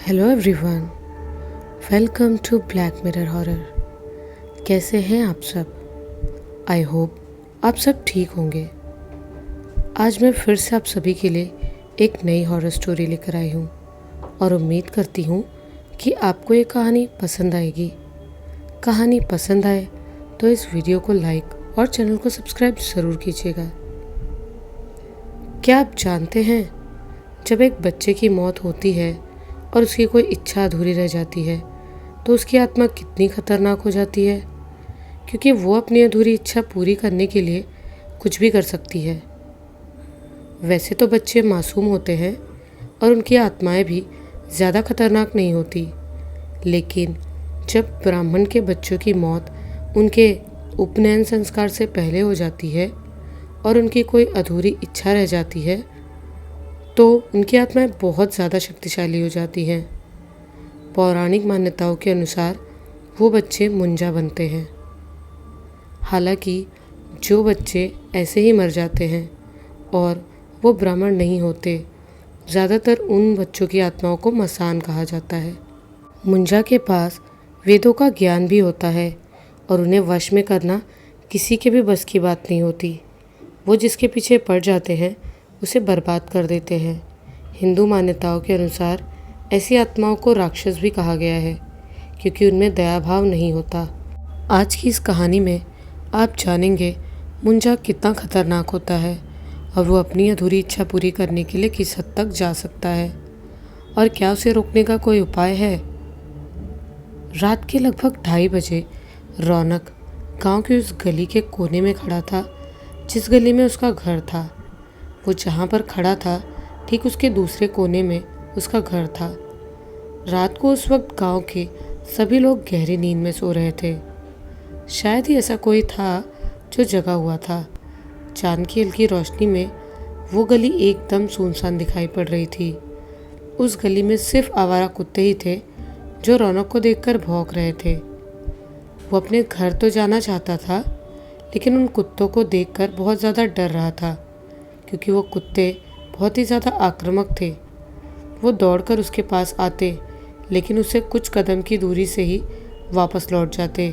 Hello everyone, welcome to Black Mirror Horror. कैसे हैं आप सब? आई होप आप सब ठीक होंगे। आज मैं फिर से आप सभी के लिए एक नई हॉरर स्टोरी लेकर आई हूँ और उम्मीद करती हूँ कि आपको ये कहानी पसंद आएगी। कहानी पसंद आए तो इस वीडियो को लाइक और चैनल को सब्सक्राइब ज़रूर कीजिएगा। क्या आप जानते हैं, जब एक बच्चे की मौत होती है और उसकी कोई इच्छा अधूरी रह जाती है तो उसकी आत्मा कितनी खतरनाक हो जाती है, क्योंकि वो अपनी अधूरी इच्छा पूरी करने के लिए कुछ भी कर सकती है। वैसे तो बच्चे मासूम होते हैं और उनकी आत्माएं भी ज़्यादा खतरनाक नहीं होती, लेकिन जब ब्राह्मण के बच्चों की मौत उनके उपनयन संस्कार से पहले हो जाती है और उनकी कोई अधूरी इच्छा रह जाती है तो उनकी आत्माएं बहुत ज़्यादा शक्तिशाली हो जाती हैं। पौराणिक मान्यताओं के अनुसार वो बच्चे मुंजा बनते हैं। हालांकि जो बच्चे ऐसे ही मर जाते हैं और वो ब्राह्मण नहीं होते, ज़्यादातर उन बच्चों की आत्माओं को मसान कहा जाता है। मुंजा के पास वेदों का ज्ञान भी होता है और उन्हें वश में करना किसी के भी बस की बात नहीं होती। वो जिसके पीछे पड़ जाते हैं उसे बर्बाद कर देते हैं। हिंदू मान्यताओं के अनुसार ऐसी आत्माओं को राक्षस भी कहा गया है, क्योंकि उनमें दया भाव नहीं होता। आज की इस कहानी में आप जानेंगे मुंजा कितना खतरनाक होता है और वो अपनी अधूरी इच्छा पूरी करने के लिए किस हद तक जा सकता है, और क्या उसे रोकने का कोई उपाय है। रात के लगभग 2:30 बजे रौनक गांव की उस गली के कोने में खड़ा था जिस गली में उसका घर था। वो जहाँ पर खड़ा था ठीक उसके दूसरे कोने में उसका घर था। रात को उस वक्त गांव के सभी लोग गहरी नींद में सो रहे थे। शायद ही ऐसा कोई था जो जगा हुआ था। चांद की हल्की रोशनी में वो गली एकदम सुनसान दिखाई पड़ रही थी। उस गली में सिर्फ आवारा कुत्ते ही थे जो रौनक को देखकर भौंक रहे थे। वो अपने घर तो जाना चाहता था, लेकिन उन कुत्तों को देखकर बहुत ज़्यादा डर रहा था, क्योंकि वो कुत्ते बहुत ही ज़्यादा आक्रामक थे। वो दौड़कर उसके पास आते, लेकिन उसे कुछ कदम की दूरी से ही वापस लौट जाते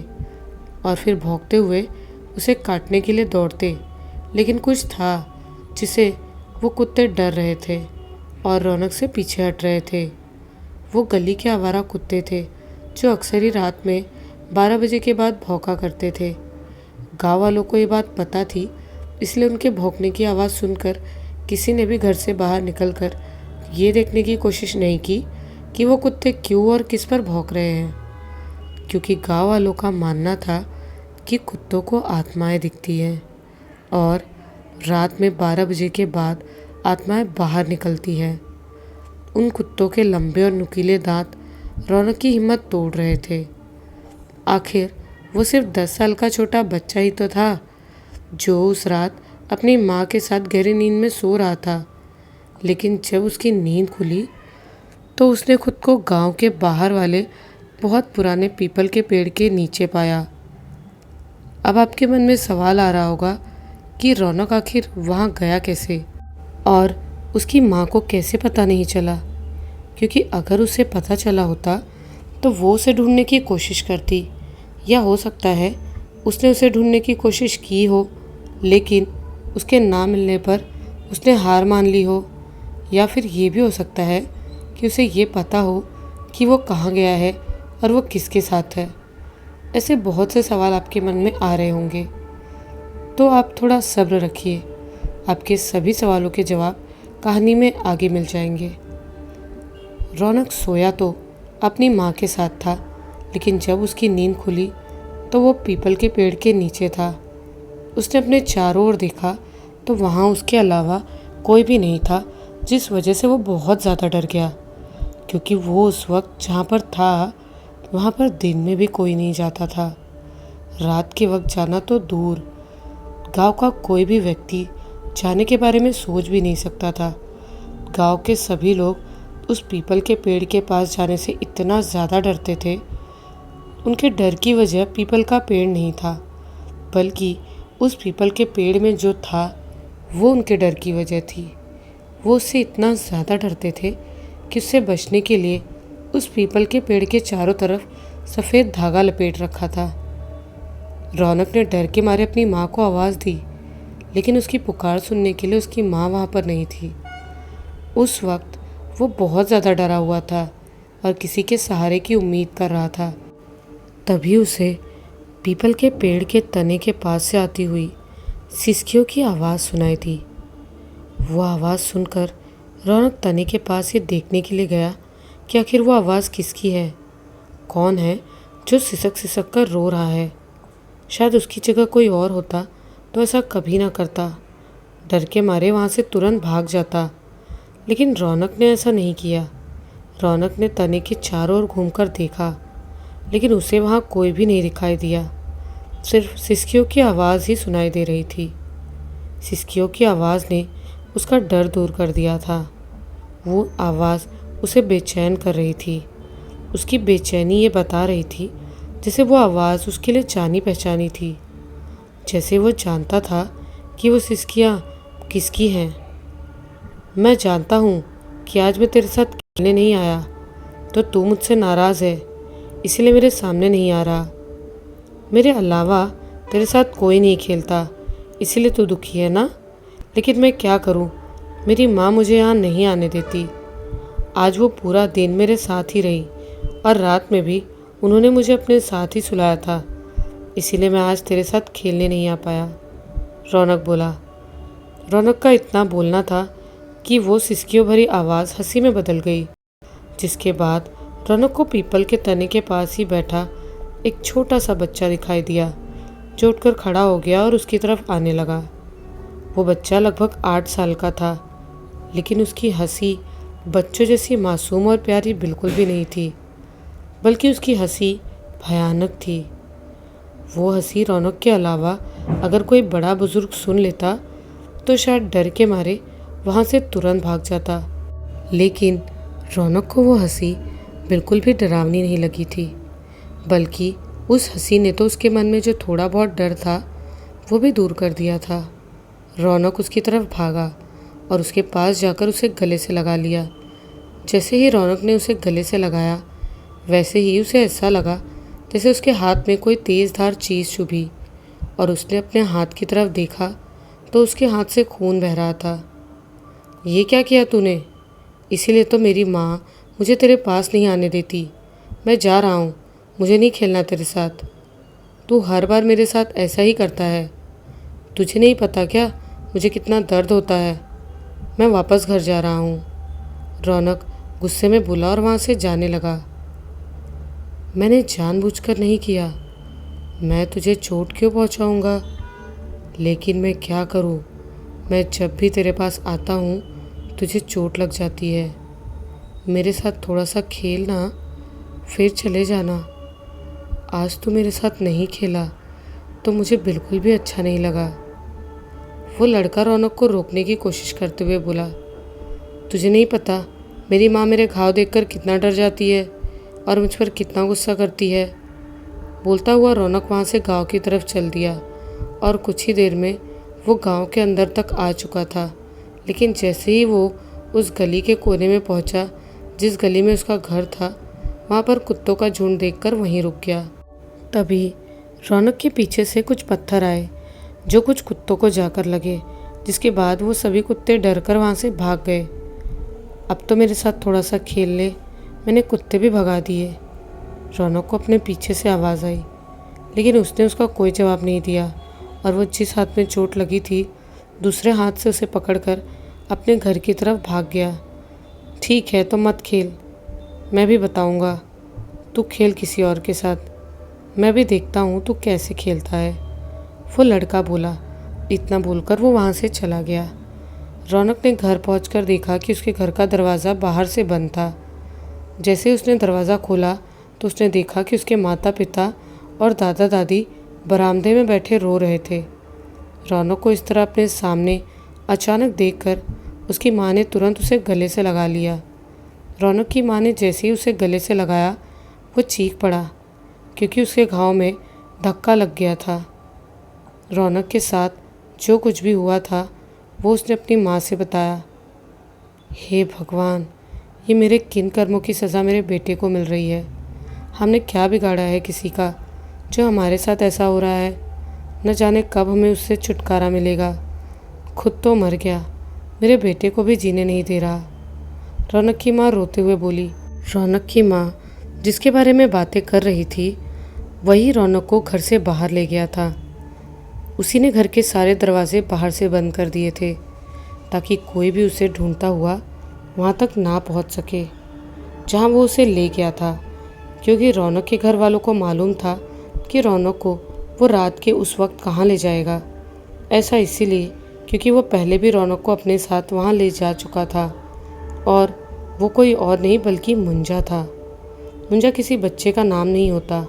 और फिर भौंकते हुए उसे काटने के लिए दौड़ते। लेकिन कुछ था जिसे वो कुत्ते डर रहे थे और रौनक से पीछे हट रहे थे। वो गली के आवारा कुत्ते थे जो अक्सर ही रात में 12 बजे के बाद भौंका करते थे। गाँव वालों को ये बात पता थी, इसलिए उनके भौंकने की आवाज़ सुनकर किसी ने भी घर से बाहर निकलकर ये देखने की कोशिश नहीं की कि वो कुत्ते क्यों और किस पर भौंक रहे हैं, क्योंकि गांव वालों का मानना था कि कुत्तों को आत्माएं दिखती हैं और रात में 12 बजे के बाद आत्माएं बाहर निकलती हैं। उन कुत्तों के लंबे और नुकीले दांत रौनक की हिम्मत तोड़ रहे थे। आखिर वो सिर्फ 10 साल का छोटा बच्चा ही तो था जो उस रात अपनी माँ के साथ गहरी नींद में सो रहा था। लेकिन जब उसकी नींद खुली तो उसने खुद को गांव के बाहर वाले बहुत पुराने पीपल के पेड़ के नीचे पाया। अब आपके मन में सवाल आ रहा होगा कि रौनक आखिर वहाँ गया कैसे और उसकी माँ को कैसे पता नहीं चला, क्योंकि अगर उसे पता चला होता तो वो उसे ढूंढने की कोशिश करती, या हो सकता है उसने उसे ढूंढने की कोशिश की हो लेकिन उसके ना मिलने पर उसने हार मान ली हो, या फिर ये भी हो सकता है कि उसे ये पता हो कि वो कहाँ गया है और वो किसके साथ है। ऐसे बहुत से सवाल आपके मन में आ रहे होंगे, तो आप थोड़ा सब्र रखिए। आपके सभी सवालों के जवाब कहानी में आगे मिल जाएंगे। रौनक सोया तो अपनी माँ के साथ था, लेकिन जब उसकी नींद खुली तो वो पीपल के पेड़ के नीचे था। उसने अपने चारों ओर देखा तो वहाँ उसके अलावा कोई भी नहीं था, जिस वजह से वो बहुत ज़्यादा डर गया, क्योंकि वो उस वक्त जहाँ पर था वहाँ पर दिन में भी कोई नहीं जाता था। रात के वक्त जाना तो दूर, गांव का कोई भी व्यक्ति जाने के बारे में सोच भी नहीं सकता था। गांव के सभी लोग उस पीपल के पेड़ के पास जाने से इतना ज़्यादा डरते थे। उनके डर की वजह पीपल का पेड़ नहीं था, बल्कि उस पीपल के पेड़ में जो था वो उनके डर की वजह थी। वो उससे इतना ज़्यादा डरते थे कि उससे बचने के लिए उस पीपल के पेड़ के चारों तरफ सफ़ेद धागा लपेट रखा था। रौनक ने डर के मारे अपनी माँ को आवाज़ दी, लेकिन उसकी पुकार सुनने के लिए उसकी माँ वहाँ पर नहीं थी। उस वक्त वो बहुत ज़्यादा डरा हुआ था और किसी के सहारे की उम्मीद कर रहा था। तभी उसे पीपल के पेड़ के तने के पास से आती हुई सिसकियों की आवाज़ सुनाई दी। वो आवाज़ सुनकर रौनक तने के पास ये देखने के लिए गया कि आखिर वो आवाज़ किसकी है, कौन है जो सिसक सिसक कर रो रहा है। शायद उसकी जगह कोई और होता तो ऐसा कभी ना करता, डर के मारे वहाँ से तुरंत भाग जाता। लेकिन रौनक ने ऐसा नहीं किया। रौनक ने तने के चारों ओर घूमकर देखा, लेकिन उसे वहाँ कोई भी नहीं दिखाई दिया। सिर्फ सिसकियों की आवाज़ ही सुनाई दे रही थी। सिसकियों की आवाज़ ने उसका डर दूर कर दिया था। वो आवाज़ उसे बेचैन कर रही थी। उसकी बेचैनी ये बता रही थी जैसे वो आवाज़ उसके लिए जानी पहचानी थी, जैसे वो जानता था कि वो सिसकियाँ किसकी हैं। मैं जानता हूँ कि आज मैं तेरे साथ खेलने नहीं आया तो तू मुझसे नाराज़ है, इसलिए मेरे सामने नहीं आ रहा। मेरे अलावा तेरे साथ कोई नहीं खेलता, इसीलिए तू दुखी है ना। लेकिन मैं क्या करूँ, मेरी माँ मुझे यहाँ नहीं आने देती। आज वो पूरा दिन मेरे साथ ही रही और रात में भी उन्होंने मुझे अपने साथ ही सुलाया था, इसीलिए मैं आज तेरे साथ खेलने नहीं आ पाया। रौनक बोला। रौनक का इतना बोलना था कि वो सिसकियों भरी आवाज़ हंसी में बदल गई, जिसके बाद रौनक को पीपल के तने के पास ही बैठा एक छोटा सा बच्चा दिखाई दिया, जो उठकर खड़ा हो गया और उसकी तरफ आने लगा। वो बच्चा लगभग 8 साल का था, लेकिन उसकी हंसी बच्चों जैसी मासूम और प्यारी बिल्कुल भी नहीं थी, बल्कि उसकी हंसी भयानक थी। वो हंसी रौनक के अलावा अगर कोई बड़ा बुजुर्ग सुन लेता तो शायद डर के मारे वहाँ से तुरंत भाग जाता। लेकिन रौनक को वो हंसी बिल्कुल भी डरावनी नहीं लगी थी, बल्कि उस हंसी ने तो उसके मन में जो थोड़ा बहुत डर था वो भी दूर कर दिया था। रौनक उसकी तरफ भागा और उसके पास जाकर उसे गले से लगा लिया। जैसे ही रौनक ने उसे गले से लगाया, वैसे ही उसे ऐसा लगा जैसे उसके हाथ में कोई तेज़धार चीज़ चुभी, और उसने अपने हाथ की तरफ देखा तो उसके हाथ से खून बह रहा था। ये क्या किया तूने? इसीलिए तो मेरी माँ मुझे तेरे पास नहीं आने देती। मैं जा रहा हूँ, मुझे नहीं खेलना तेरे साथ। तू हर बार मेरे साथ ऐसा ही करता है। तुझे नहीं पता क्या मुझे कितना दर्द होता है। मैं वापस घर जा रहा हूँ। रौनक गुस्से में बोला और वहाँ से जाने लगा। मैंने जानबूझकर नहीं किया, मैं तुझे चोट क्यों पहुँचाऊँगा? लेकिन मैं क्या करूँ, मैं जब भी तेरे पास आता हूँ तुझे चोट लग जाती है। मेरे साथ थोड़ा सा खेलना, फिर चले जाना। आज तू मेरे साथ नहीं खेला तो मुझे बिल्कुल भी अच्छा नहीं लगा। वो लड़का रौनक को रोकने की कोशिश करते हुए बोला, तुझे नहीं पता मेरी माँ मेरे घाव देखकर कितना डर जाती है और मुझ पर कितना गुस्सा करती है। बोलता हुआ रौनक वहाँ से गांव की तरफ चल दिया और कुछ ही देर में वो गांव के अंदर तक आ चुका था। लेकिन जैसे ही वो उस गली के कोने में पहुँचा जिस गली में उसका घर था, वहाँ पर कुत्तों का झुंड देखकर वहीं रुक गया। तभी रौनक के पीछे से कुछ पत्थर आए जो कुछ कुत्तों को जाकर लगे, जिसके बाद वो सभी कुत्ते डरकर वहाँ से भाग गए। अब तो मेरे साथ थोड़ा सा खेल ले, मैंने कुत्ते भी भगा दिए। रौनक को अपने पीछे से आवाज़ आई, लेकिन उसने उसका कोई जवाब नहीं दिया और वो जिस हाथ में चोट लगी थी दूसरे हाथ से उसे पकड़कर अपने घर की तरफ भाग गया। ठीक है तो मत खेल, मैं भी बताऊंगा। तू खेल किसी और के साथ, मैं भी देखता हूँ तू कैसे खेलता है, वो लड़का बोला। इतना बोलकर वो वहाँ से चला गया। रौनक ने घर पहुंचकर देखा कि उसके घर का दरवाज़ा बाहर से बंद था। जैसे ही उसने दरवाज़ा खोला तो उसने देखा कि उसके माता पिता और दादा दादी बरामदे में बैठे रो रहे थे। रौनक को इस तरह अपने सामने अचानक देखकर उसकी माँ ने तुरंत उसे गले से लगा लिया। रौनक की माँ ने जैसे ही उसे गले से लगाया वो चीख पड़ा, क्योंकि उसके घाव में धक्का लग गया था। रौनक के साथ जो कुछ भी हुआ था वो उसने अपनी माँ से बताया। हे भगवान, ये मेरे किन कर्मों की सज़ा मेरे बेटे को मिल रही है। हमने क्या बिगाड़ा है किसी का जो हमारे साथ ऐसा हो रहा है। न जाने कब हमें उससे छुटकारा मिलेगा। खुद तो मर गया, मेरे बेटे को भी जीने नहीं दे रहा। रौनक की माँ रोते हुए बोली। रौनक की माँ जिसके बारे में बातें कर रही थी वही रौनक को घर से बाहर ले गया था। उसी ने घर के सारे दरवाजे बाहर से बंद कर दिए थे ताकि कोई भी उसे ढूंढता हुआ वहाँ तक ना पहुँच सके जहाँ वो उसे ले गया था, क्योंकि रौनक के घर वालों को मालूम था कि रौनक को वो रात के उस वक्त कहाँ ले जाएगा। ऐसा इसीलिए क्योंकि वो पहले भी रौनक को अपने साथ वहाँ ले जा चुका था, और वो कोई और नहीं बल्कि मुंजा था। मुंजा किसी बच्चे का नाम नहीं होता,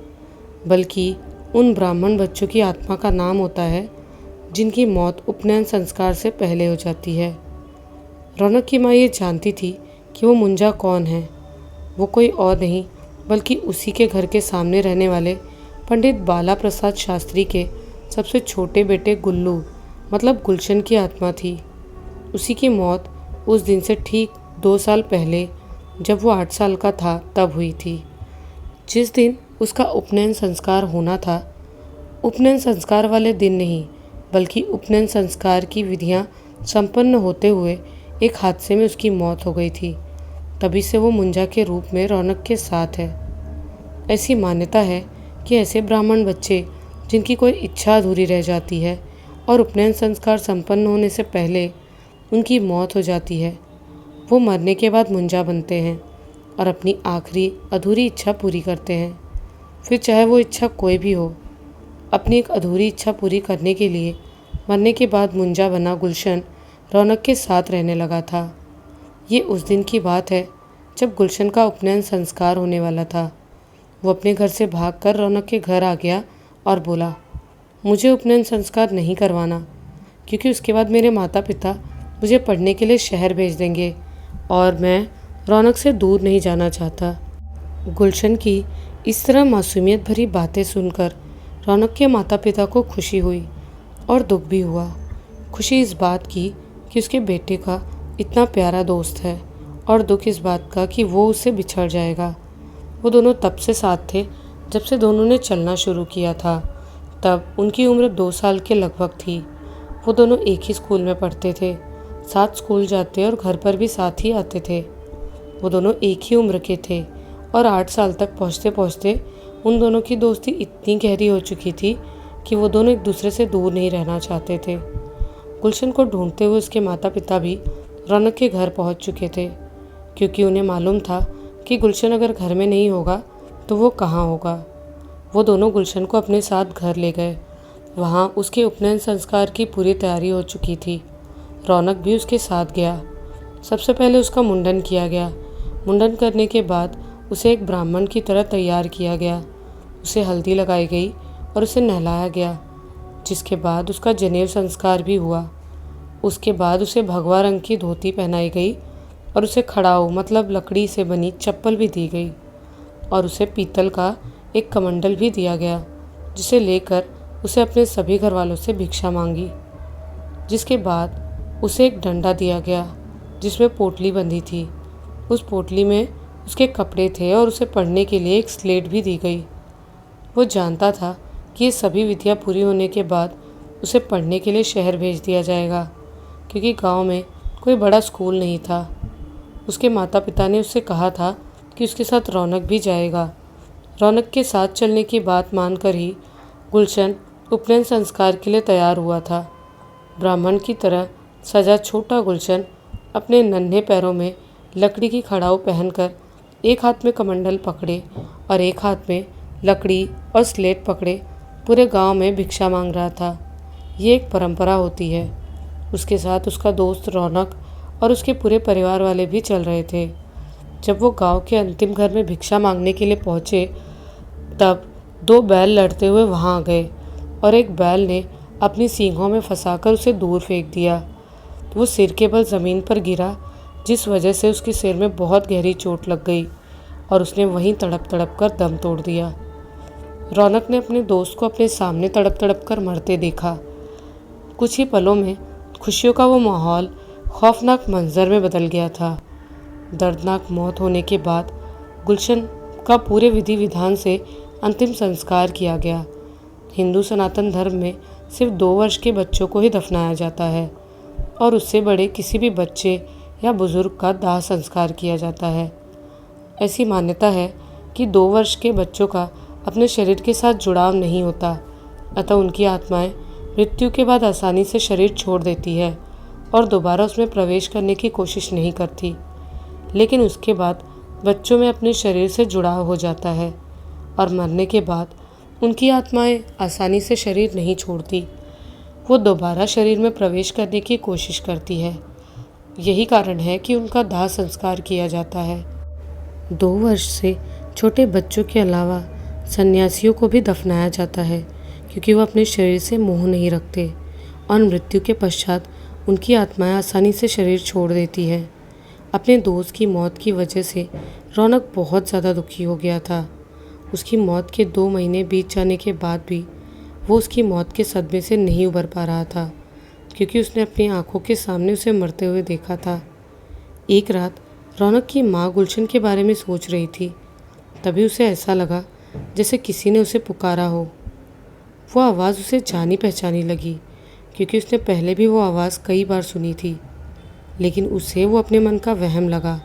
बल्कि उन ब्राह्मण बच्चों की आत्मा का नाम होता है जिनकी मौत उपनयन संस्कार से पहले हो जाती है। रौनक की माँ ये जानती थी कि वो मुंजा कौन है। वो कोई और नहीं बल्कि उसी के घर के सामने रहने वाले पंडित बाला प्रसाद शास्त्री के सबसे छोटे बेटे गुल्लू मतलब गुलशन की आत्मा थी। उसी की मौत उस दिन से ठीक 2 साल पहले जब वो 8 साल का था तब हुई थी। जिस दिन उसका उपनयन संस्कार होना था, उपनयन संस्कार वाले दिन नहीं बल्कि उपनयन संस्कार की विधियां संपन्न होते हुए एक हादसे में उसकी मौत हो गई थी। तभी से वो मुंजा के रूप में रौनक के साथ है। ऐसी मान्यता है कि ऐसे ब्राह्मण बच्चे जिनकी कोई इच्छा अधूरी रह जाती है और उपनयन संस्कार संपन्न होने से पहले उनकी मौत हो जाती है, वो मरने के बाद मुंजा बनते हैं और अपनी आखिरी अधूरी इच्छा पूरी करते हैं। फिर चाहे वो इच्छा कोई भी हो। अपनी एक अधूरी इच्छा पूरी करने के लिए मरने के बाद मुंजा बना गुलशन रौनक के साथ रहने लगा था। ये उस दिन की बात है जब गुलशन का उपनयन संस्कार होने वाला था। वो अपने घर से भागकर रौनक के घर आ गया और बोला, मुझे उपनयन संस्कार नहीं करवाना, क्योंकि उसके बाद मेरे माता पिता मुझे पढ़ने के लिए शहर भेज देंगे और मैं रौनक से दूर नहीं जाना चाहता। गुलशन की इस तरह मासूमियत भरी बातें सुनकर रौनक के माता पिता को खुशी हुई और दुख भी हुआ। खुशी इस बात की कि उसके बेटे का इतना प्यारा दोस्त है, और दुख इस बात का कि वो उससे बिछड़ जाएगा। वो दोनों तब से साथ थे जब से दोनों ने चलना शुरू किया था। तब उनकी उम्र 2 साल के लगभग थी। वो दोनों एक ही स्कूल में पढ़ते थे, साथ स्कूल जाते और घर पर भी साथ ही आते थे। वो दोनों एक ही उम्र के थे और 8 साल तक पहुँचते पहुँचते उन दोनों की दोस्ती इतनी गहरी हो चुकी थी कि वो दोनों एक दूसरे से दूर नहीं रहना चाहते थे। गुलशन को ढूंढते हुए उसके माता पिता भी रौनक के घर पहुंच चुके थे, क्योंकि उन्हें मालूम था कि गुलशन अगर घर में नहीं होगा तो वो कहाँ होगा। वो दोनों गुलशन को अपने साथ घर ले गए। वहाँ उसके उपनयन संस्कार की पूरी तैयारी हो चुकी थी। रौनक भी उसके साथ गया। सबसे पहले उसका मुंडन किया गया। मुंडन करने के बाद उसे एक ब्राह्मण की तरह तैयार किया गया। उसे हल्दी लगाई गई और उसे नहलाया गया, जिसके बाद उसका जनेऊ संस्कार भी हुआ। उसके बाद उसे भगवा रंग की धोती पहनाई गई और उसे खड़ाऊ मतलब लकड़ी से बनी चप्पल भी दी गई, और उसे पीतल का एक कमंडल भी दिया गया, जिसे लेकर उसे अपने सभी घर वालों से भिक्षा मांगी। जिसके बाद उसे एक डंडा दिया गया जिसमें पोटली बंधी थी। उस पोटली में उसके कपड़े थे और उसे पढ़ने के लिए एक स्लेट भी दी गई। वो जानता था कि ये सभी विधियाँ पूरी होने के बाद उसे पढ़ने के लिए शहर भेज दिया जाएगा, क्योंकि गांव में कोई बड़ा स्कूल नहीं था। उसके माता पिता ने उससे कहा था कि उसके साथ रौनक भी जाएगा। रौनक के साथ चलने की बात मानकर ही गुलशन उपनयन संस्कार के लिए तैयार हुआ था। ब्राह्मण की तरह सजा छोटा गुलशन अपने नन्हे पैरों में लकड़ी की खड़ाऊ पहनकर एक हाथ में कमंडल पकड़े और एक हाथ में लकड़ी और स्लेट पकड़े पूरे गांव में भिक्षा मांग रहा था। ये एक परंपरा होती है। उसके साथ उसका दोस्त रौनक और उसके पूरे परिवार वाले भी चल रहे थे। जब वो गांव के अंतिम घर में भिक्षा मांगने के लिए पहुंचे, तब 2 बैल लड़ते हुए वहां आ गए और एक बैल ने अपनी सींगों में फंसाकर उसे दूर फेंक दिया। वो सिर के बल ज़मीन पर गिरा, जिस वजह से उसके सिर में बहुत गहरी चोट लग गई और उसने वहीं तड़प तड़प कर दम तोड़ दिया। रौनक ने अपने दोस्त को अपने सामने तड़प तड़प कर मरते देखा। कुछ ही पलों में खुशियों का वो माहौल खौफनाक मंजर में बदल गया था। दर्दनाक मौत होने के बाद गुलशन का पूरे विधि विधान से अंतिम संस्कार किया गया। हिंदू सनातन धर्म में सिर्फ 2 वर्ष के बच्चों को ही दफनाया जाता है और उससे बड़े किसी भी बच्चे या बुजुर्ग का दाह संस्कार किया जाता है। ऐसी मान्यता है कि 2 वर्ष के बच्चों का अपने शरीर के साथ जुड़ाव नहीं होता, अतः उनकी आत्माएं मृत्यु के बाद आसानी से शरीर छोड़ देती है और दोबारा उसमें प्रवेश करने की कोशिश नहीं करती। लेकिन उसके बाद बच्चों में अपने शरीर से जुड़ाव हो जाता है और मरने के बाद उनकी आत्माएं आसानी से शरीर नहीं छोड़ती, वो दोबारा शरीर में प्रवेश करने की कोशिश करती है। यही कारण है कि उनका दाह संस्कार किया जाता है। 2 वर्ष से छोटे बच्चों के अलावा सन्यासियों को भी दफनाया जाता है, क्योंकि वो अपने शरीर से मोह नहीं रखते और मृत्यु के पश्चात उनकी आत्माएं आसानी से शरीर छोड़ देती है। अपने दोस्त की मौत की वजह से रौनक बहुत ज़्यादा दुखी हो गया था। उसकी मौत के 2 महीने बीत जाने के बाद भी वो उसकी मौत के सदमे से नहीं उबर पा रहा था, क्योंकि उसने अपनी आंखों के सामने उसे मरते हुए देखा था। एक रात रौनक की माँ गुलशन के बारे में सोच रही थी, तभी उसे ऐसा लगा जैसे किसी ने उसे पुकारा हो। वो आवाज़ उसे जानी पहचानी लगी, क्योंकि उसने पहले भी वो आवाज़ कई बार सुनी थी, लेकिन उसे वो अपने मन का वहम लगा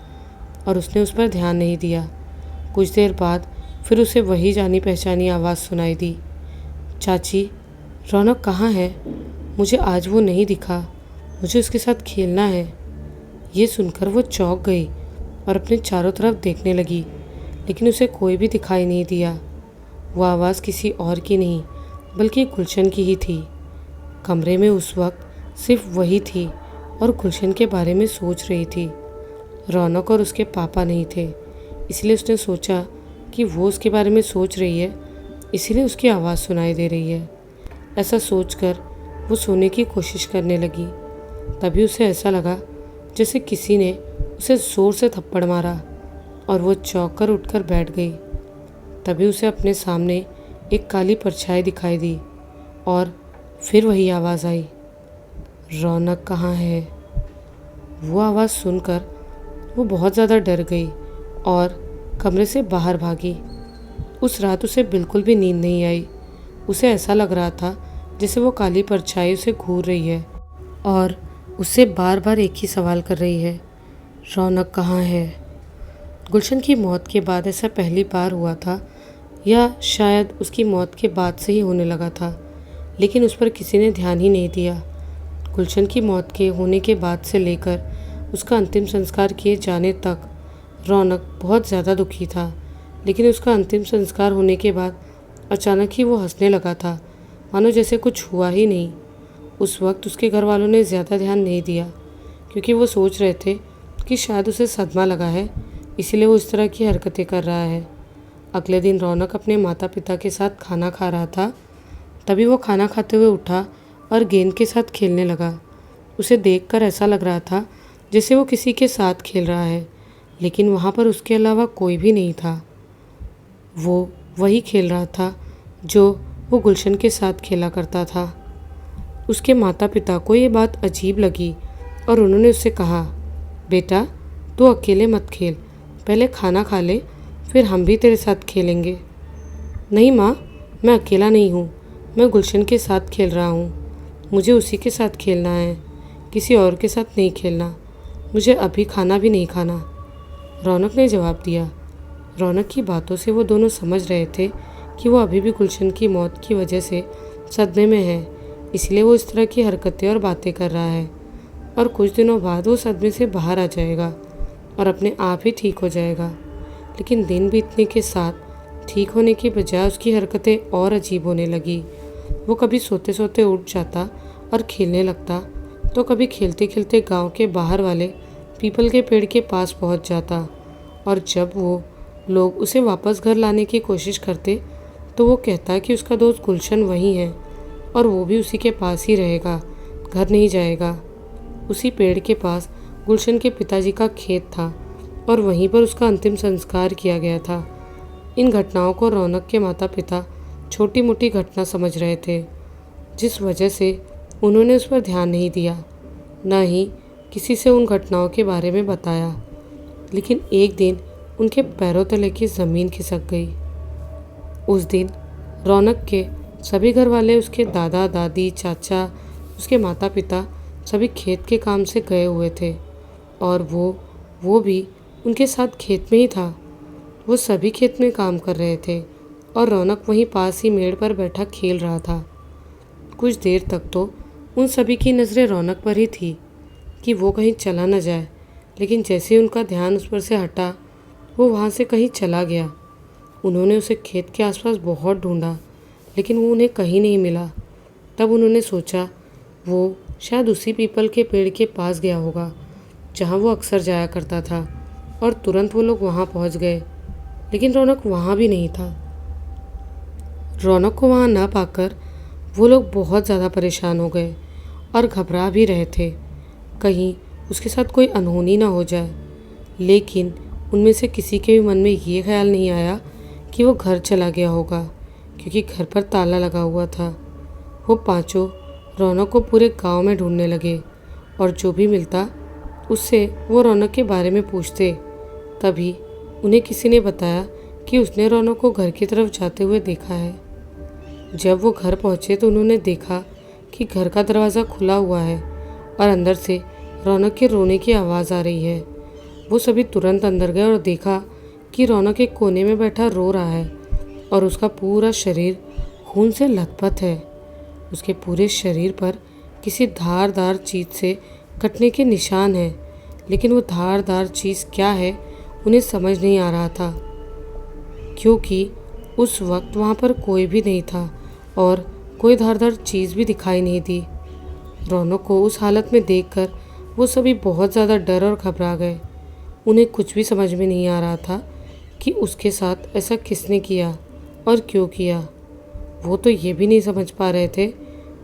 और उसने उस पर ध्यान नहीं दिया। कुछ देर बाद फिर उसे वही जानी पहचानी आवाज़ सुनाई दी, चाची, रौनक कहाँ है? मुझे आज वो नहीं दिखा, मुझे उसके साथ खेलना है। ये सुनकर वो चौंक गई और अपने चारों तरफ देखने लगी, लेकिन उसे कोई भी दिखाई नहीं दिया। वो आवाज़ किसी और की नहीं बल्कि गुलशन की ही थी। कमरे में उस वक्त सिर्फ वही थी और गुलशन के बारे में सोच रही थी। रौनक और उसके पापा नहीं थे, इसलिए उसने सोचा कि वो उसके बारे में सोच रही है, इसीलिए उसकी आवाज़ सुनाई दे रही है। ऐसा सोचकर वो सोने की कोशिश करने लगी। तभी उसे ऐसा लगा जैसे किसी ने उसे ज़ोर से थप्पड़ मारा और वो चौंक कर उठकर बैठ गई। तभी उसे अपने सामने एक काली परछाई दिखाई दी और फिर वही आवाज़ आई, रौनक कहाँ है? वो आवाज़ सुनकर वो बहुत ज़्यादा डर गई और कमरे से बाहर भागी। उस रात उसे बिल्कुल भी नींद नहीं आई। उसे ऐसा लग रहा था जैसे वो काली परछाई उसे घूर रही है और उससे बार बार एक ही सवाल कर रही है, रौनक कहाँ है? गुलशन की मौत के बाद ऐसा पहली बार हुआ था, या शायद उसकी मौत के बाद से ही होने लगा था, लेकिन उस पर किसी ने ध्यान ही नहीं दिया। गुलशन की मौत के होने के बाद से लेकर उसका अंतिम संस्कार किए जाने तक रौनक बहुत ज़्यादा दुखी था, लेकिन उसका अंतिम संस्कार होने के बाद अचानक ही वो हंसने लगा था, मानो जैसे कुछ हुआ ही नहीं। उस वक्त उसके घर वालों ने ज़्यादा ध्यान नहीं दिया, क्योंकि वो सोच रहे थे कि शायद उसे सदमा लगा है, इसीलिए वो इस तरह की हरकतें कर रहा है। अगले दिन रौनक अपने माता पिता के साथ खाना खा रहा था। तभी वो खाना खाते हुए उठा और गेंद के साथ खेलने लगा। उसे देखकर ऐसा लग रहा था जैसे वो किसी के साथ खेल रहा है, लेकिन वहाँ पर उसके अलावा कोई भी नहीं था। वो वही खेल रहा था जो वो गुलशन के साथ खेला करता था। उसके माता पिता को ये बात अजीब लगी और उन्होंने उससे कहा, बेटा तू अकेले मत खेल, पहले खाना खा ले, फिर हम भी तेरे साथ खेलेंगे। नहीं माँ, मैं अकेला नहीं हूँ, मैं गुलशन के साथ खेल रहा हूँ, मुझे उसी के साथ खेलना है, किसी और के साथ नहीं खेलना, मुझे अभी खाना भी नहीं खाना, रौनक ने जवाब दिया। रौनक की बातों से वो दोनों समझ रहे थे कि वो अभी भी गुलशन की मौत की वजह से सदमे में है, इसलिए वो इस तरह की हरकतें और बातें कर रहा है और कुछ दिनों बाद वो सदमे से बाहर आ जाएगा और अपने आप ही ठीक हो जाएगा। लेकिन दिन बीतने के साथ ठीक होने की बजाय उसकी हरकतें और अजीब होने लगी। वो कभी सोते सोते उठ जाता और खेलने लगता, तो कभी खेलते खेलते गांव के बाहर वाले पीपल के पेड़ के पास पहुंच जाता, और जब वो लोग उसे वापस घर लाने की कोशिश करते तो वो कहता कि उसका दोस्त गुलशन वहीं है और वो भी उसी के पास ही रहेगा, घर नहीं जाएगा। उसी पेड़ के पास गुलशन के पिताजी का खेत था और वहीं पर उसका अंतिम संस्कार किया गया था। इन घटनाओं को रौनक के माता पिता छोटी मोटी घटना समझ रहे थे, जिस वजह से उन्होंने उस पर ध्यान नहीं दिया, न ही किसी से उन घटनाओं के बारे में बताया। लेकिन एक दिन उनके पैरों तले की ज़मीन खिसक गई। उस दिन रौनक के सभी घर वाले, उसके दादा दादी, चाचा, उसके माता पिता सभी खेत के काम से गए हुए थे और वो भी उनके साथ खेत में ही था। वो सभी खेत में काम कर रहे थे और रौनक वहीं पास ही मेड़ पर बैठा खेल रहा था। कुछ देर तक तो उन सभी की नज़रें रौनक पर ही थी कि वो कहीं चला न जाए, लेकिन जैसे ही उनका ध्यान उस पर से हटा, वो वहाँ से कहीं चला गया। उन्होंने उसे खेत के आसपास बहुत ढूंढा, लेकिन वो उन्हें कहीं नहीं मिला। तब उन्होंने सोचा वो शायद उसी पीपल के पेड़ के पास गया होगा जहाँ वो अक्सर जाया करता था, और तुरंत वो लोग वहाँ पहुँच गए। लेकिन रौनक वहाँ भी नहीं था। रौनक को वहाँ ना पाकर वो लोग बहुत ज़्यादा परेशान हो गए और घबरा भी रहे थे, कहीं उसके साथ कोई अनहोनी ना हो जाए। लेकिन उनमें से किसी के भी मन में ये ख्याल नहीं आया कि वो घर चला गया होगा, क्योंकि घर पर ताला लगा हुआ था। वो पांचों रौनक को पूरे गांव में ढूंढने लगे और जो भी मिलता उससे वो रौनक के बारे में पूछते। तभी उन्हें किसी ने बताया कि उसने रौनक को घर की तरफ जाते हुए देखा है। जब वो घर पहुंचे तो उन्होंने देखा कि घर का दरवाज़ा खुला हुआ है और अंदर से रौनक के रोने की आवाज़ आ रही है। वो सभी तुरंत अंदर गए और देखा कि रौनक एक कोने में बैठा रो रहा है और उसका पूरा शरीर खून से लथपथ है। उसके पूरे शरीर पर किसी धारदार चीज़ से कटने के निशान हैं, लेकिन वो धारदार चीज़ क्या है उन्हें समझ नहीं आ रहा था, क्योंकि उस वक्त वहाँ पर कोई भी नहीं था और कोई धारदार चीज़ भी दिखाई नहीं दी। रौनक को उस हालत में देखकर वो सभी बहुत ज़्यादा डर और घबरा गए। उन्हें कुछ भी समझ में नहीं आ रहा था कि उसके साथ ऐसा किसने किया और क्यों किया। वो तो ये भी नहीं समझ पा रहे थे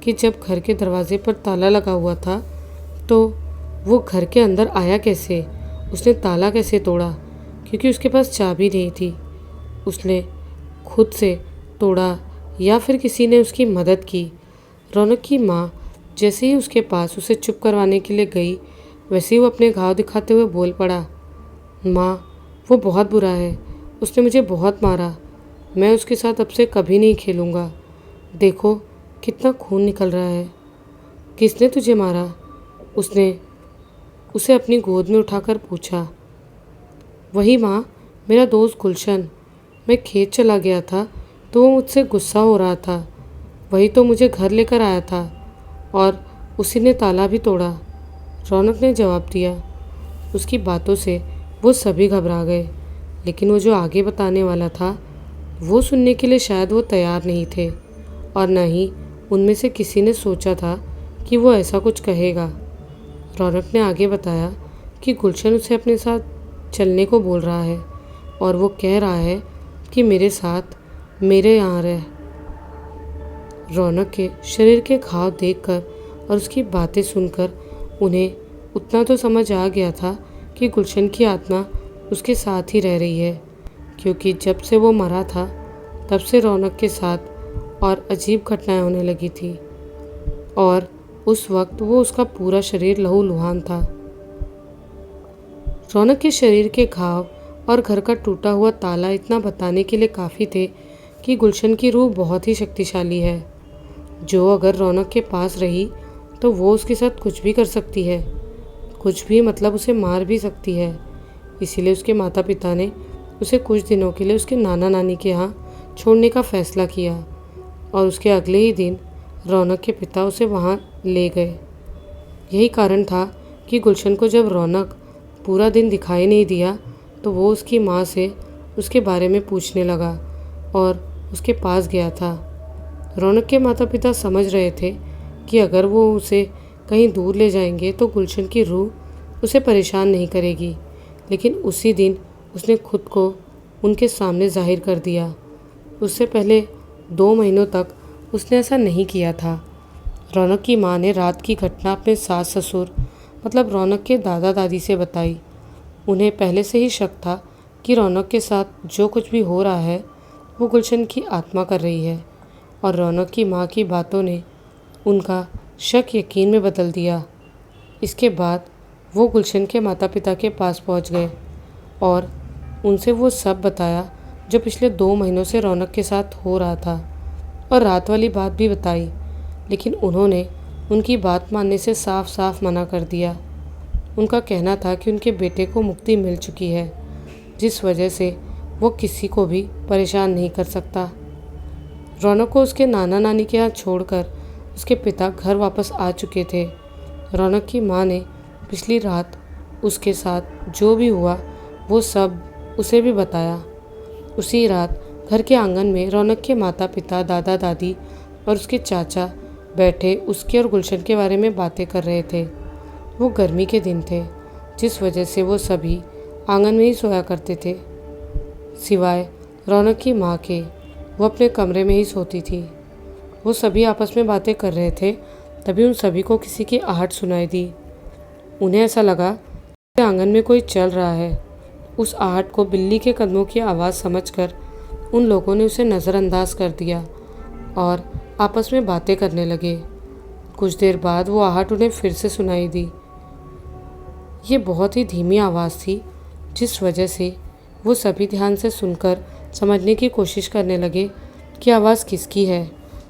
कि जब घर के दरवाजे पर ताला लगा हुआ था तो वो घर के अंदर आया कैसे, उसने ताला कैसे तोड़ा, क्योंकि उसके पास चाबी नहीं थी। उसने खुद से तोड़ा या फिर किसी ने उसकी मदद की। रौनक की माँ जैसे ही उसके पास उसे चुप करवाने के लिए गई, वैसे ही वो अपने घाव दिखाते हुए बोल पड़ा, माँ, वो बहुत बुरा है, उसने मुझे बहुत मारा, मैं उसके साथ अब से कभी नहीं खेलूँगा। देखो कितना खून निकल रहा है। किसने तुझे मारा? उसने उसे अपनी गोद में उठाकर पूछा। वही माँ, मेरा दोस्त गुलशन। मैं खेत चला गया था तो वो मुझसे गुस्सा हो रहा था, वही तो मुझे घर लेकर आया था और उसी ने ताला भी तोड़ा, रौनक ने जवाब दिया। उसकी बातों से वो सभी घबरा गए, लेकिन वो जो आगे बताने वाला था वो सुनने के लिए शायद वो तैयार नहीं थे और न ही उनमें से किसी ने सोचा था कि वो ऐसा कुछ कहेगा। रौनक ने आगे बताया कि गुलशन उसे अपने साथ चलने को बोल रहा है और वो कह रहा है कि मेरे साथ मेरे यहाँ रह। रौनक के शरीर के घाव देखकर और उसकी बातें सुनकर उन्हें उतना तो समझ आ गया था कि गुलशन की आत्मा उसके साथ ही रह रही है, क्योंकि जब से वो मरा था तब से रौनक के साथ और अजीब घटनाएं होने लगी थी और उस वक्त वो उसका पूरा शरीर लहूलुहान था। रौनक के शरीर के घाव और घर का टूटा हुआ ताला इतना बताने के लिए काफ़ी थे कि गुलशन की रूह बहुत ही शक्तिशाली है, जो अगर रौनक के पास रही तो वो उसके साथ कुछ भी कर सकती है। कुछ भी मतलब उसे मार भी सकती है। इसीलिए उसके माता पिता ने उसे कुछ दिनों के लिए उसके नाना नानी के यहाँ छोड़ने का फ़ैसला किया और उसके अगले ही दिन रौनक के पिता उसे वहाँ ले गए। यही कारण था कि गुलशन को जब रौनक पूरा दिन दिखाई नहीं दिया तो वो उसकी माँ से उसके बारे में पूछने लगा और उसके पास गया था। रौनक के माता पिता समझ रहे थे कि अगर वो उसे कहीं दूर ले जाएंगे तो गुलशन की रूह उसे परेशान नहीं करेगी, लेकिन उसी दिन उसने खुद को उनके सामने जाहिर कर दिया। उससे पहले 2 महीनों तक उसने ऐसा नहीं किया था। रौनक की माँ ने रात की घटना अपने सास ससुर मतलब रौनक के दादा दादी से बताई। उन्हें पहले से ही शक था कि रौनक के साथ जो कुछ भी हो रहा है वो गुलशन की आत्मा कर रही है, और रौनक की माँ की बातों ने उनका शक यकीन में बदल दिया। इसके बाद वो गुलशन के माता पिता के पास पहुँच गए और उनसे वो सब बताया जो पिछले 2 महीनों से रौनक के साथ हो रहा था, और रात वाली बात भी बताई। लेकिन उन्होंने उनकी बात मानने से साफ साफ मना कर दिया। उनका कहना था कि उनके बेटे को मुक्ति मिल चुकी है, जिस वजह से वो किसी को भी परेशान नहीं कर सकता। रौनक को उसके नाना नानी के यहाँ छोड़कर उसके पिता घर वापस आ चुके थे। रौनक की माँ ने पिछली रात उसके साथ जो भी हुआ वो सब उसे भी बताया। उसी रात घर के आंगन में रौनक के माता पिता, दादा दादी और उसके चाचा बैठे उसके और गुलशन के बारे में बातें कर रहे थे। वो गर्मी के दिन थे, जिस वजह से वो सभी आंगन में ही सोया करते थे, सिवाय रौनक की माँ के। वो अपने कमरे में ही सोती थी। वो सभी आपस में बातें कर रहे थे, तभी उन सभी को किसी की आहट सुनाई दी। उन्हें ऐसा लगा कि आंगन में कोई चल रहा है। उस आहट को बिल्ली के कदमों की आवाज़ समझकर उन लोगों ने उसे नज़रअंदाज कर दिया और आपस में बातें करने लगे। कुछ देर बाद वो आहट उन्हें फिर से सुनाई दी। ये बहुत ही धीमी आवाज़ थी, जिस वजह से वो सभी ध्यान से सुनकर समझने की कोशिश करने लगे कि आवाज़ किसकी है,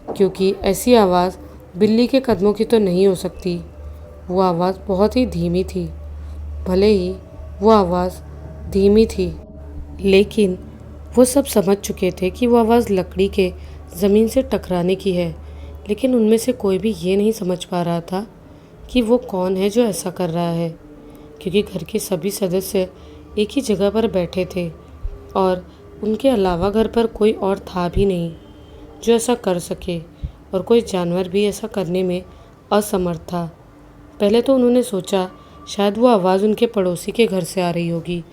क्योंकि ऐसी आवाज़ बिल्ली के कदमों की तो नहीं हो सकती। वो आवाज़ बहुत ही धीमी थी। भले ही वो आवाज़ धीमी थी, लेकिन वो सब समझ चुके थे कि वो आवाज़ लकड़ी के ज़मीन से टकराने की है। लेकिन उनमें से कोई भी ये नहीं समझ पा रहा था कि वो कौन है जो ऐसा कर रहा है, क्योंकि घर के सभी सदस्य एक ही जगह पर बैठे थे और उनके अलावा घर पर कोई और था भी नहीं जो ऐसा कर सके, और कोई जानवर भी ऐसा करने में असमर्थ था। पहले तो उन्होंने सोचा शायद वो आवाज़ उनके पड़ोसी के घर से आ रही होगी,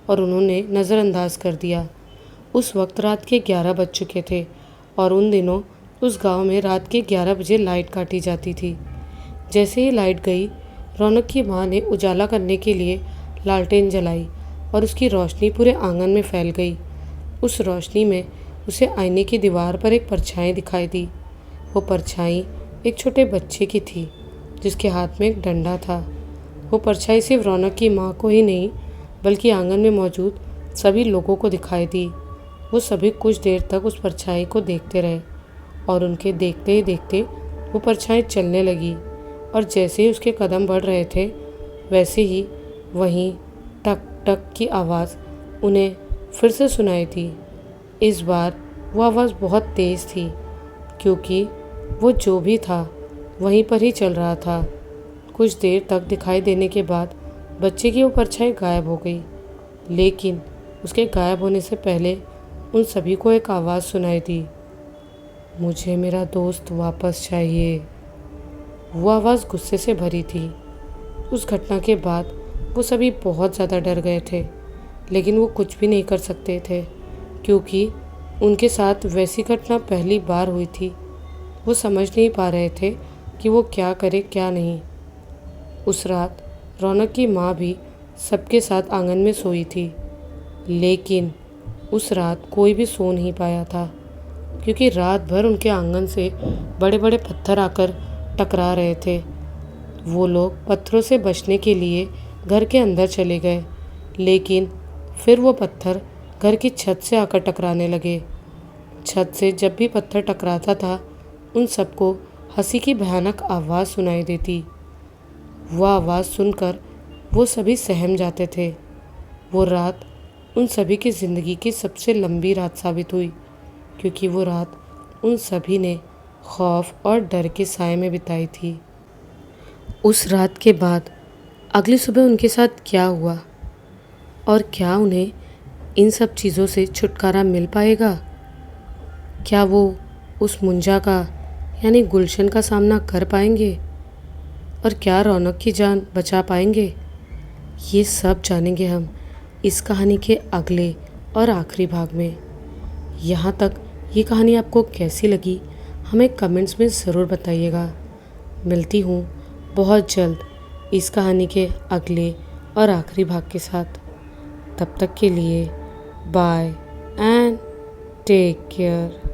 और उन्होंने नज़रअंदाज कर दिया। उस वक्त रात के 11 बज चुके थे और उन दिनों उस गांव में रात के 11 बजे लाइट काटी जाती थी। जैसे ही लाइट गई, रौनक की माँ ने उजाला करने के लिए लालटेन जलाई और उसकी रोशनी पूरे आंगन में फैल गई। उस रोशनी में उसे आईने की दीवार पर एक परछाई दिखाई दी। वो परछाई एक छोटे बच्चे की थी, जिसके हाथ में एक डंडा था। वो परछाई सिर्फ रौनक की माँ को ही नहीं, बल्कि आंगन में मौजूद सभी लोगों को दिखाई दी। वो सभी कुछ देर तक उस परछाई को देखते रहे, और उनके देखते ही देखते वो परछाई चलने लगी, और जैसे ही उसके कदम बढ़ रहे थे, वैसे ही वहीं टक टक की आवाज़ उन्हें फिर से सुनाई दी। इस बार वो आवाज़ बहुत तेज़ थी, क्योंकि वो जो भी था वहीं पर ही चल रहा था। कुछ देर तक दिखाई देने के बाद बच्चे की वो परछाई गायब हो गई, लेकिन उसके गायब होने से पहले उन सभी को एक आवाज़ सुनाई दी, मुझे मेरा दोस्त वापस चाहिए। वो आवाज़ गुस्से से भरी थी। उस घटना के बाद वो सभी बहुत ज़्यादा डर गए थे, लेकिन वो कुछ भी नहीं कर सकते थे, क्योंकि उनके साथ वैसी घटना पहली बार हुई थी। वो समझ नहीं पा रहे थे कि वो क्या करे क्या नहीं। उस रात रौनक की माँ भी सबके साथ आंगन में सोई थी, लेकिन उस रात कोई भी सो नहीं पाया था, क्योंकि रात भर उनके आंगन से बड़े बड़े पत्थर आकर टकरा रहे थे। वो लोग पत्थरों से बचने के लिए घर के अंदर चले गए, लेकिन फिर वो पत्थर घर की छत से आकर टकराने लगे। छत से जब भी पत्थर टकराता था, उन सबको हंसी की भयानक आवाज़ सुनाई देती। वो आवाज़ सुनकर वो सभी सहम जाते थे। वो रात उन सभी की ज़िंदगी की सबसे लंबी रात साबित हुई, क्योंकि वो रात उन सभी ने खौफ और डर के साए में बिताई थी। उस रात के बाद अगली सुबह उनके साथ क्या हुआ, और क्या उन्हें इन सब चीज़ों से छुटकारा मिल पाएगा? क्या वो उस मुंजा का यानी गुलशन का सामना कर पाएंगे, और क्या रौनक की जान बचा पाएंगे? ये सब जानेंगे हम इस कहानी के अगले और आखिरी भाग में। यहाँ तक ये कहानी आपको कैसी लगी, हमें कमेंट्स में ज़रूर बताइएगा। मिलती हूँ बहुत जल्द इस कहानी के अगले और आखिरी भाग के साथ। तब तक के लिए बाय एंड टेक केयर।